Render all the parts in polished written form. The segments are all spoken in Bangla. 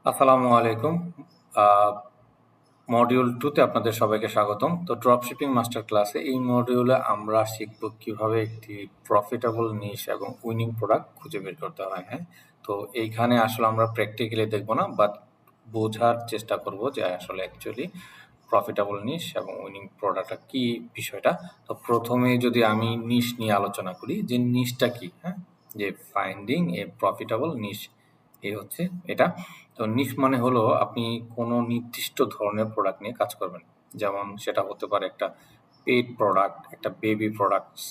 আসসালামু আলাইকুম। আ মডিউল 2 তে আপনাদের সবাইকে স্বাগতম। তো ড্রপশিপিং মাস্টার ক্লাসে এই মডিউলে আমরা শিখব কিভাবে একটি প্রফিটেবল নিশ এবং উইনিং প্রোডাক্ট খুঁজে বের করতে হয়, হ্যাঁ? তো এইখানে আসলে আমরা প্র্যাকটিক্যালি দেখব না, বাট বোঝার চেষ্টা করব যে আসলে অ্যাকচুয়ালি প্রফিটেবল নিশ এবং উইনিং প্রোডাক্টটা কি বিষয়টা। তো প্রথমে যদি আমি নিশ নিয়ে আলোচনা করি যে নিশটা কি, হ্যাঁ? যে ফাইন্ডিং এ প্রফিটেবল নিশ এই হচ্ছে এটা। তো নিশ মানে হলো আপনি কোনো নির্দিষ্ট ধরনের প্রোডাক্ট নিয়ে কাজ করবেন। যেমন সেটা হতে পারে একটা পেট প্রোডাক্ট, একটা বেবি প্রোডাক্টস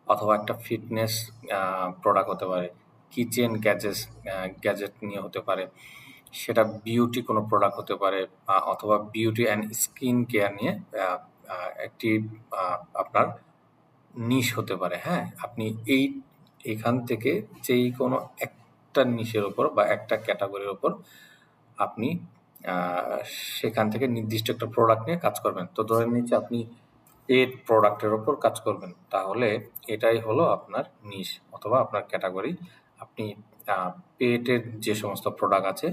অথবা একটা ফিটনেস প্রোডাক্ট হতে পারে। কিচেন গ্যাজেট নিয়ে হতে পারে। সেটা বিউটি কোনো প্রোডাক্ট হতে পারে অথবা বিউটি অ্যান্ড স্কিন কেয়ার নিয়ে আ আ একটি আপনার নিশ হতে পারে, হ্যাঁ? আপনি এখান থেকে যেই কোনো একটা নিশের উপর বা একটা ক্যাটাগরির উপর আপনি সেখান থেকে নির্দিষ্ট একটা প্রোডাক্ট নিয়ে কাজ করবেন। তো ধরে নিচ্ছি আপনি পেট প্রোডাক্টের উপর কাজ করবেন। তাহলে এটাই হলো আপনার নিশ অথবা আপনার ক্যাটাগরি। আপনি আ পেটের যে সমস্ত প্রোডাক্ট আছে,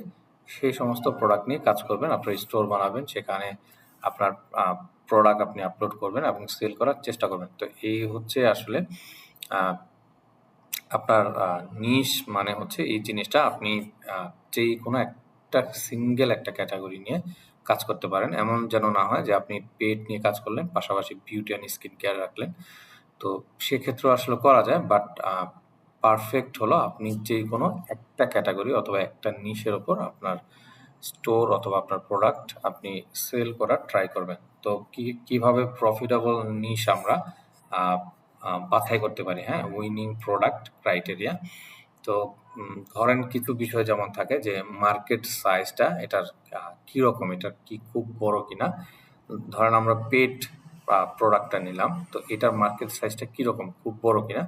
সেই সমস্ত প্রোডাক্ট নিয়ে কাজ করবেন। আপনার স্টোর বানাবেন, সেখানে আপনার আ প্রোডাক্ট আপনি আপলোড করবেন এবং সেল করার চেষ্টা করবেন। তো এই হচ্ছে আসলে আ আপনার নিশ মানে হচ্ছে এই জিনিসটা আপনি আ যেই কোনো একটা সিঙ্গেল একটা ক্যাটেগরি নিয়ে কাজ করতে পারেন। এমন যেন না হয় যে আপনি পেট নিয়ে কাজ করলেন, পাশাপাশি বিউটি অ্যান্ড স্কিন কেয়ার রাখলেন। তো সেক্ষেত্রেও আসলে করা যায়, বাট পারফেক্ট হলো আপনি যেকোনো একটা ক্যাটেগরি অথবা একটা নিশের উপর আপনার স্টোর অথবা আপনার প্রোডাক্ট আপনি সেল করার ট্রাই করবেন। তো কিভাবে প্রফিটেবল নিশ আমরা আ আ বাছাই করতে পারি, হ্যাঁ? Winning product criteria. তো ধরেন কিছু বিষয় যেমন থাকে যে মার্কেট সাইজটা এটার কিরকম, এটা কি খুব বড় কিনা? ধরেন আমরা পেট প্রোডাক্টটা নিলাম, তো এটার মার্কেট সাইজটা কিরকম, খুব বড় কিনা?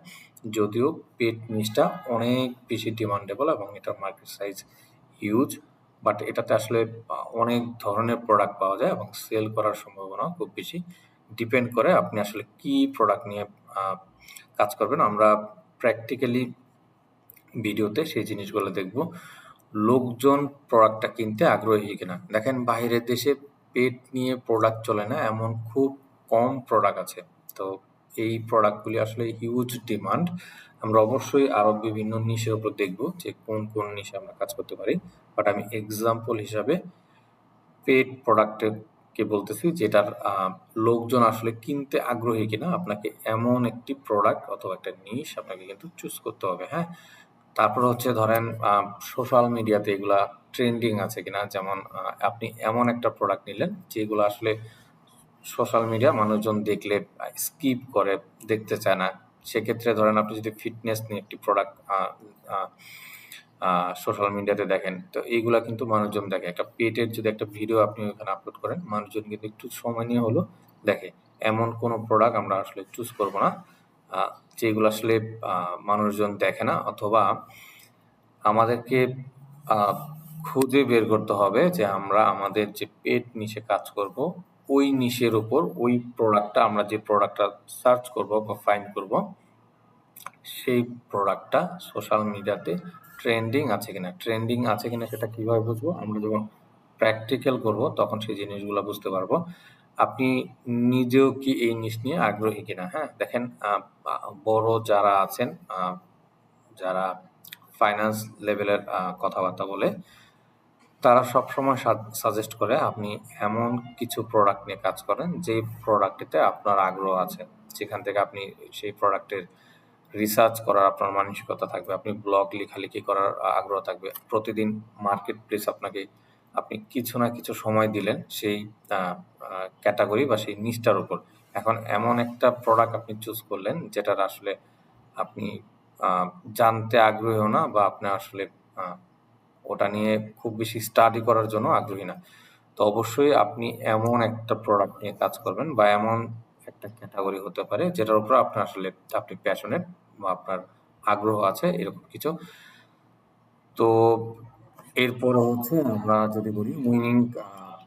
যদিও পেট নিশটা অনেক বেশি ডিমান্ডেবল এবং এটার মার্কেট সাইজ হিউজ, বাট এটাতে আসলে অনেক ধরনের প্রোডাক্ট পাওয়া যায় এবং সেল করার সম্ভাবনাও খুব বেশি। ডিপেন্ড করে আপনি আসলে কি প্রোডাক্ট নিয়ে কাজ করবেন। আমরা প্র্যাকটিক্যালি ভিডিওতে সেই জিনিসগুলো দেখব। লোকজন প্রোডাক্টটা কিনতে আগ্রহী কিনা। দেখেন বাহিরের দেশে পেট নিয়ে প্রোডাক্ট চলে না এমন খুব কম প্রোডাক্ট আছে। তো এই প্রোডাক্টগুলি আসলে হিউজ ডিমান্ড। আমরা অবশ্যই আরো বিভিন্ন নিশের উপর দেখব যে কোন নিশে আমরা কাজ করতে পারি। বাট আমি এক্সাম্পল হিসাবে পেট প্রোডাক্টের কে বলতেছি যেটার লোকজন আসলে কিনতে আগ্রহী কিনা। আপনাকে এমন একটি প্রোডাক্ট অথবা একটা নিশ আপনাকে কিন্তু চুজ করতে হবে, হ্যাঁ? তারপর হচ্ছে ধরেন সোশ্যাল মিডিয়াতে এগুলা ট্রেন্ডিং আছে কিনা। যেমন আপনি এমন একটা প্রোডাক্ট নিলেন যেগুলো আসলে সোশ্যাল মিডিয়া মানুষজন দেখলে স্কিপ করে, দেখতে চায় না। সেক্ষেত্রে ধরেন আপনি যদি ফিটনেস নিয়ে একটি প্রোডাক্ট সোশ্যাল মিডিয়াতে দেখেন, তো এইগুলা কিন্তু মানুষজন দেখে। একটা পেটের যদি একটা ভিডিও আপনি ওখানে আপলোড করেন, মানুষজন কিন্তু একটু সময় নিয়ে হলেও দেখে। এমন কোনো প্রোডাক্ট আমরা আসলে চুজ করব না যেগুলো আসলে মানুষজন দেখে না, অথবা আমাদেরকে আহ, খুঁজে বের করতে হবে যে আমরা আমাদের যে পেট নিশে কাজ করব, ওই নিশের উপর ওই প্রোডাক্টটা, আমরা যে প্রোডাক্টটা সার্চ করব বা ফাইন্ড করব, সেই প্রোডাক্টটা সোশ্যাল মিডিয়াতে ট্রেন্ডিং আছে কিনা সেটা কিভাবে বুঝবো? আমরা যখন প্র্যাকটিক্যাল করব তখন সেই জিনিসগুলো বুঝতে পারবো। আপনি নিজেও কি এই নিশ নিয়ে আগ্রহী কিনা, হ্যাঁ? দেখেন বড় যারা আছেন, যারা ফাইন্যান্স লেভেলের কথাবার্তা বলে, তারা সবসময় সাজেস্ট করে আপনি এমন কিছু প্রোডাক্ট নিয়ে কাজ করেন যে প্রোডাক্টটিতে আপনার আগ্রহ আছে, যেখান থেকে আপনি সেই প্রোডাক্টের রিসার্চ করার আপনার মানসিকতা থাকবে, আপনি ব্লগ লেখালেখি করার আগ্রহ থাকবে। প্রতিদিন মার্কেট প্লেস আপনি কিছু না কিছু সময় দিলেন সেই ক্যাটাগরি বা সেই নিশটার উপর। এখন এমন একটা প্রোডাক্ট আপনি চুজ করলেন যেটার আসলে আপনি আহ, জানতে আগ্রহীও না, বা আপনি আসলে আহ, ওটা নিয়ে খুব বেশি স্টাডি করার জন্য আগ্রহী না। তো অবশ্যই আপনি এমন একটা প্রোডাক্ট নিয়ে কাজ করবেন বা এমন একটা ক্যাটাগরি হতে পারে যেটার উপর আপনার আসলে আপনি প্যাশনেট বা আপনার আগ্রহ আছে এরকম কিছু। তো এরপর হচ্ছে আমরা যদি বলি উইনিং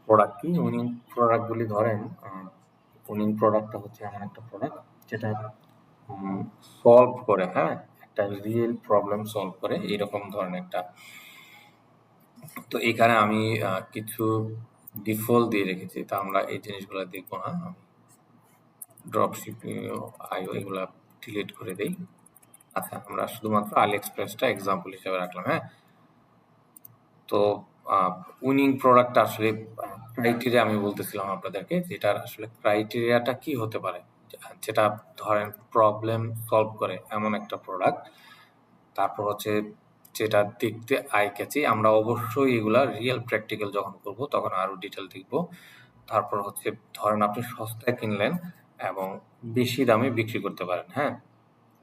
প্রোডাক্ট কি, উইনিং প্রোডাক্টগুলি ধরেন উইনিং প্রোডাক্টটা হচ্ছে এমন একটা প্রোডাক্ট যেটা সলভ করে, হ্যাঁ, একটা রিয়েল প্রবলেম সলভ করে, এরকম ধরনের একটা তো এখানে আমি কিছু ডিফল্ট দিয়ে রেখেছি, তা আমরা এই জিনিসগুলো দেখবো না। আমি ড্রপ শিপিং আইও এগুলা ডিলিট করে দেই। আচ্ছা, আমরা শুধুমাত্র আলি এক্সপ্রেসটা এক্সাম্পল হিসেবে রাখলাম। হ্যাঁ, তো উইনিং প্রোডাক্টটা আসলে ক্রাইটেরিয়া আমি বলতেছিলাম আপনাদেরকে, যেটার আসলে ক্রাইটেরিয়াটা কি হতে পারে, যেটা ধরেন প্রবলেম সলভ করে এমন একটা প্রোডাক্ট। তারপর হচ্ছে যেটা দেখতে আই ক্যাচি। আমরা অবশ্যই এগুলা রিয়েল প্র্যাকটিক্যাল যখন করব তখন আরো ডিটেল দেখব। তারপর হচ্ছে ধরেন আপনি সস্তায় কিনলেন এবং বেশি দামে বিক্রি করতে পারেন। হ্যাঁ,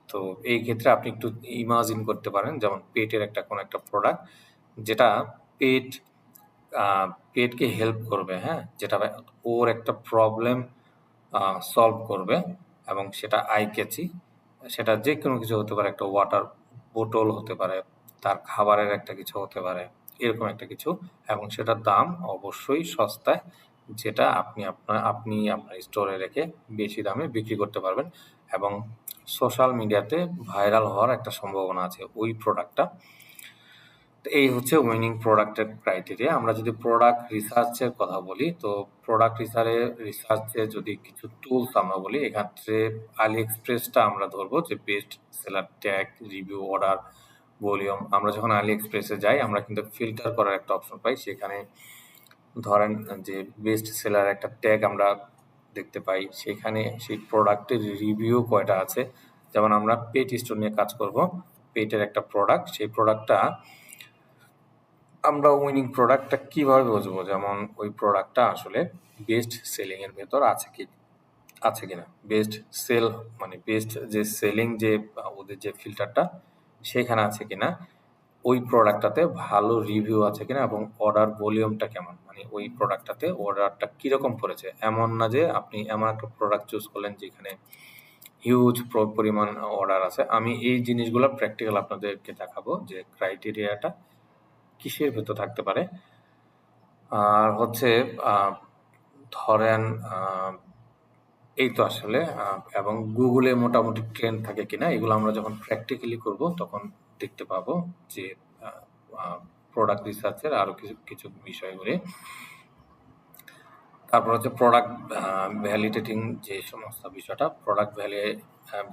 তো এই ক্ষেত্রে আপনি একটু ইমাজিন করতে পারেন, যেমন পেটের কোনো একটা প্রোডাক্ট যেটা পেট পেটকে হেল্প করবে। হ্যাঁ, যেটা ওর একটা প্রবলেম সলভ করবে এবং সেটা আই ক্যাচি। সেটা যে কোনো কিছু হতে পারে, একটা ওয়াটার বোতল হতে পারে, তার খাবারের একটা কিছু হতে পারে, এরকম একটা কিছু, এবং সেটার দাম অবশ্যই সস্তায়, যেটা আপনি আপনার স্টোরে রেখে বেশি দামে বিক্রি করতে পারবেন এবং সোশ্যাল মিডিয়াতে ভাইরাল হওয়ার একটা সম্ভাবনা আছে ওই প্রোডাক্টটা। তো এই হচ্ছে উইনিং প্রোডাক্টের ক্রাইটেরিয়া। আমরা যদি প্রোডাক্ট রিসার্চের কথা বলি, তো প্রোডাক্ট রিসার্চে যদি কিছু টুলস আমরা বলি, এক্ষেত্রে আলি এক্সপ্রেসটা আমরা ধরবো যে best seller tag, review, order, volume. আমরা যখন আলি এক্সপ্রেসে যাই আমরা কিন্তু ফিল্টার করার একটা অপশন পাই। সেখানে ধরেন যে বেস্ট সেলার একটা ট্যাগ আমরা দেখতে পাই, সেখানে সেই প্রোডাক্টের রিভিউ কয়টা আছে। যেমন আমরা পেট স্টোর নিয়ে কাজ করব, পেটের একটা প্রোডাক্ট, সেই প্রোডাক্টটা আমরা উইনিং প্রোডাক্টটা কিভাবে বুঝবো, যেমন ওই প্রোডাক্টটা আসলে বেস্ট সেলিং এর ভেতর আছে কিনা। বেস্ট সেল মানে বেস্ট যে সেলিং যে ওদের যে ফিল্টারটা সেখানে আছে কিনা, ওই প্রোডাক্টটাতে ভালো রিভিউ আছে কিনা, এবং অর্ডার ভলিউমটা কেমন, মানে ওই প্রোডাক্টটাতে অর্ডারটা কিরকম পড়েছে। এমন না যে আপনি এমন একটা প্রোডাক্ট চুজ করলেন যেখানে হিউজ পরিমাণ অর্ডার আছে। আমি এই জিনিসগুলো প্র্যাকটিক্যাল আপনাদেরকে দেখাবো যে ক্রাইটেরিয়াটা কিসের ভেতর থাকতে পারে। আর হচ্ছে ধরেন এই তো আসলে এবং গুগলে মোটামুটি ট্রেন্ড থাকে কিনা, এগুলো আমরা যখন প্র্যাকটিক্যালি করব তখন দেখতে পাবো যে প্রোডাক্ট রিসার্চের আরো কিছু কিছু বিষয়গুলি। তারপর হচ্ছে প্রোডাক্ট ভ্যালিডেটিং যে সমস্ত বিষয়টা, প্রোডাক্ট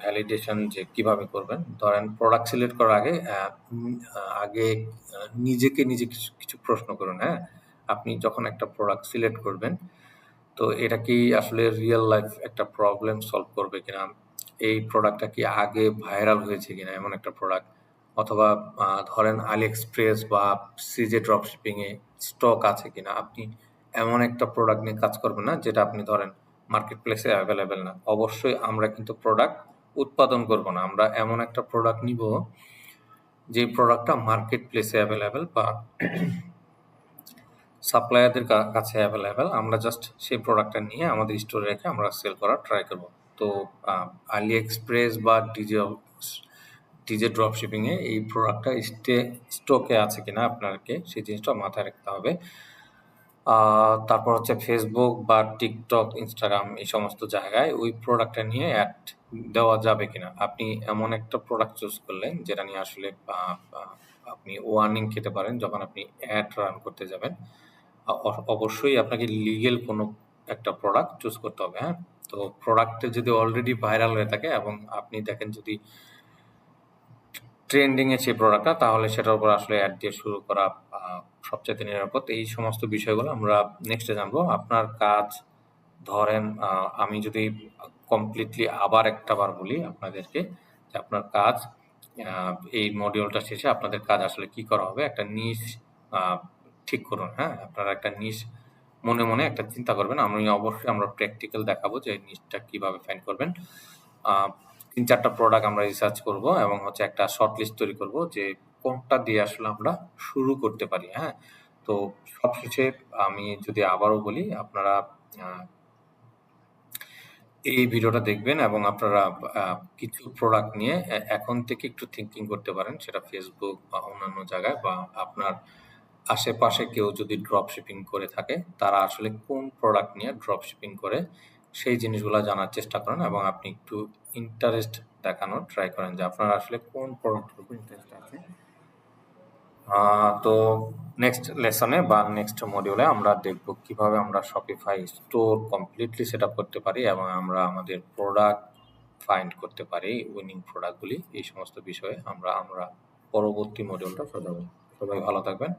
ভ্যালিডেশন যে কিভাবে করবেন। ধরেন প্রোডাক্ট সিলেক্ট করার আগে নিজে কিছু কিছু প্রশ্ন করুন। হ্যাঁ, আপনি যখন একটা প্রোডাক্ট সিলেক্ট করবেন, তো এটা কি আসলে রিয়েল লাইফ একটা প্রবলেম সলভ করবে কিনা, এই প্রোডাক্টটা কি আগে ভাইরাল হয়েছে কিনা এমন একটা প্রোডাক্ট, অথবা ধরেন আলি এক্সপ্রেস বা সিজে ড্রপ শিপিং এ স্টক আছে কিনা। আপনি এমন একটা প্রোডাক্ট নিয়ে কাজ করবেন না যেটা আপনি ধরেন মার্কেট প্লেসে অ্যাভেলেবেল না। অবশ্যই আমরা কিন্তু প্রোডাক্ট উৎপাদন করব না, আমরা এমন একটা প্রোডাক্ট নিব যে প্রোডাক্টটা মার্কেট প্লেসে অ্যাভেলেবেল বা সাপ্লায়ারদের কাছে অ্যাভেলেবেল। আমরা জাস্ট সেই প্রোডাক্টটা নিয়ে আমাদের স্টোরে রেখে আমরা সেল করার ট্রাই করব। তো আলি এক্সপ্রেস বা ডিজে ড্রপ শিপিং এ এই প্রোডাক্টটা স্টকে আছে কিনা আপনাকে সেই জিনিসটা মাথায় রাখতে হবে। তারপর হচ্ছে ফেসবুক বা টিকটক, ইনস্টাগ্রাম এই সমস্ত জায়গায় ওই প্রোডাক্টটা নিয়ে অ্যাড দেওয়া যাবে কিনা। আপনি এমন একটা প্রোডাক্ট চুজ করলেন যেটা নিয়ে আসলে আপনি ওয়ার্নিং খেতে পারেন যখন আপনি অ্যাড রান করতে যাবেন। অবশ্যই আপনাকে লিগেল কোনো একটা প্রোডাক্ট চুজ করতে হবে। হ্যাঁ, তো প্রোডাক্টে যদি অলরেডি ভাইরাল হয়ে থাকে এবং আপনি দেখেন যদি ট্রেন্ডিং এ সেই প্রোডাক্টটা, তাহলে সেটার উপর আসলে অ্যাড দিয়ে শুরু করা সবচেয়ে নিরাপদ। এই সমস্ত বিষয়গুলো আমরা নেক্সটে জানবো। আপনার কাজ ধরেন আমি যদি কমপ্লিটলি আবার একটা বার বলি আপনাদেরকে, যে আপনার কাজ এই মডিউলটা শেষে আপনাদের কাজ আসলে কি করা হবে, একটা নিশ ঠিক করুন। হ্যাঁ, আপনারা একটা নিশ মনে মনে একটা চিন্তা করবেন। অবশ্যই আমরা প্র্যাকটিক্যাল দেখাবো যে নিশটা কিভাবে ফাইন্ড করবেন। 3-4টা প্রোডাক্ট আমরা রিসার্চ করব এবং হচ্ছে একটা শর্ট লিস্ট তৈরি করব যে কোনটা দিয়ে আসলে আমরা শুরু করতে পারি। হ্যাঁ, তো সবশেষে আমি যদি আবারও বলি, আপনারা এই ভিডিওটা দেখবেন এবং আপনারা কিছু প্রোডাক্ট নিয়ে এখন থেকে একটু থিঙ্কিং করতে পারেন, সেটা ফেসবুক বা অন্যান্য জায়গায়, বা আপনার আশেপাশে কেউ যদি ড্রপ শিপিং করে থাকে তারা আসলে কোন প্রোডাক্ট নিয়ে ড্রপ শিপিং করে সেই জিনিসগুলো জানার চেষ্টা করেন এবং আপনি একটু ইন্টারেস্ট দেখানোর ট্রাই করেন যে আপনার আসলে কোন প্রোডাক্টের উপর ইন্টারেস্ট আছে। তো নেক্সট লেসনে বা নেক্সট মডিউলে আমরা দেখব কিভাবে আমরা Shopify store completely set up করতে পারি এবং আমরা আমাদের প্রোডাক্ট ফাইন্ড করতে পারি, উইনিং প্রোডাক্টগুলি। এই সমস্ত বিষয়ে আমরা পরবর্তী মডিউলটা সাজাবো। সবাই ভালো থাকবেন।